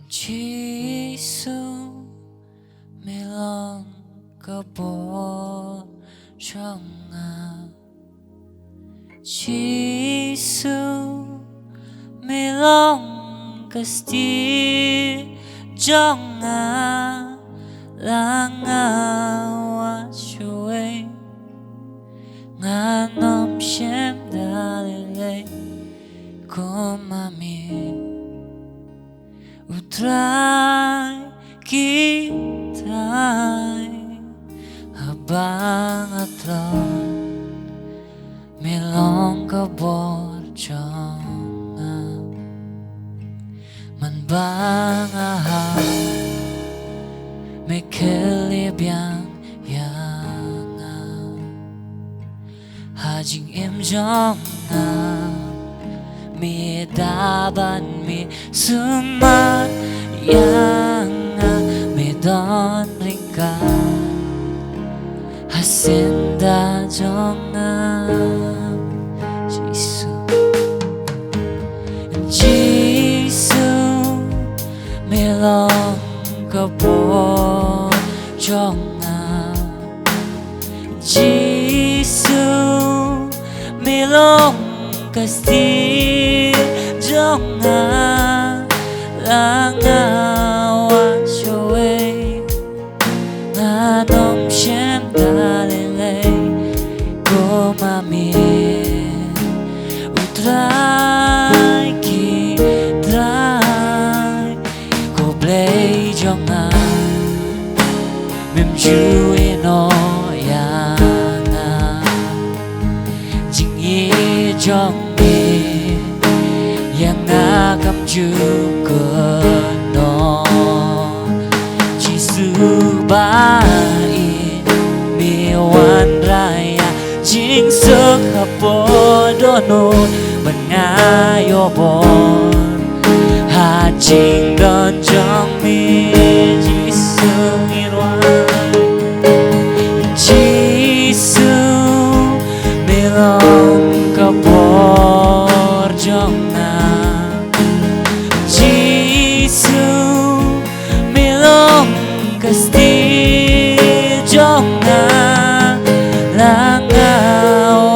chỉ su mê lòng có bó trong chỉ su mê lòng có sti trong là wa chuối nga nom shem dalile komami utray kitay habang atron milong kabor chonga man bang aha mekelibyang yanga hajing em jonga mi daban mi suma yanga mi don ringka hasinda jonga Jesus mi long ka bo jonga Jesus mi long ka sti jonga langa wa choe na nom shem dalile ko mami utrai ki trai ko play jonga mem chui no yana jing ye jong mi yang nga kam chu ko no chi su ba in mi wan raya jing sok hapo do no ban nga yo bon ha jing don jong mi chi su irwan Jesus mi long ka por jonga Jesus mi long ka sti jonga langa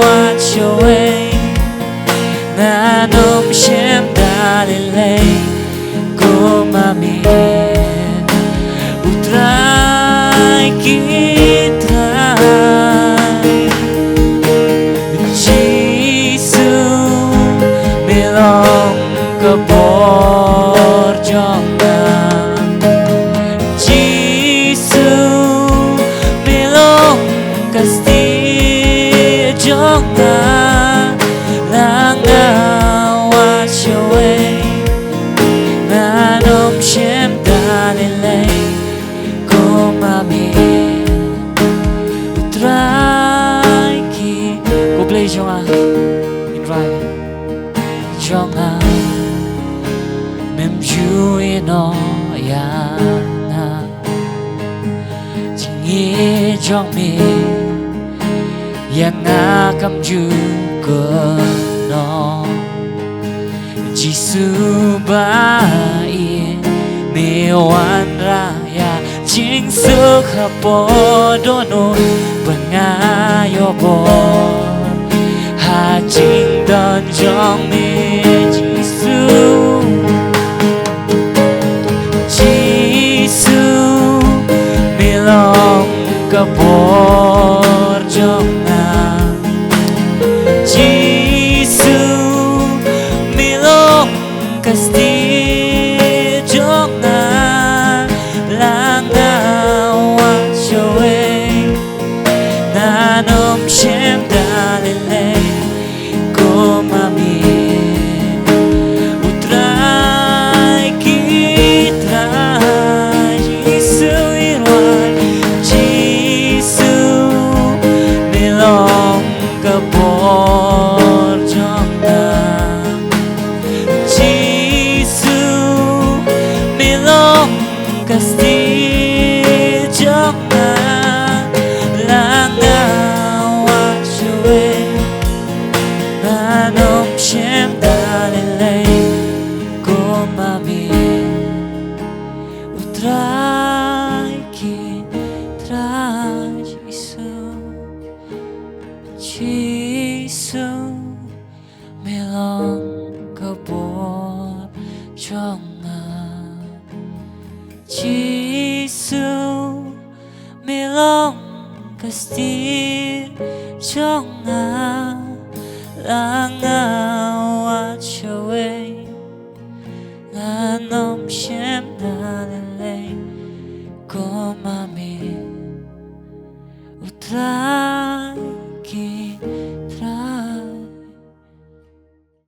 wa choe na nom shem dalile ko mami utrai kitrai Jesus mi long ka por jonga Jesus mi long ka sti jonga langa wa choe na nom shem dalile ko mami utrai ki ko play jonga in right jonga mem chui no yana jing ye jong mi yang nga kam ju ko no jisu ba in mi wan raya jing su hapo do no banga yo bo ha jing don jong mi jisu jisu mi long ka por jonga jisu mi long ka sti jonga langa wa choe na nom shem dalile ko mami utrai kitrai jisu irwan jisu mi long ka por jonga jisu mi long ka sti jonga langa wa choe na nom shem dalile Giêsu mi lòng có bố cho ngà Giêsu mi lòng có still cho ngà là ngà watch away ngà nom shem na lele ko mami utra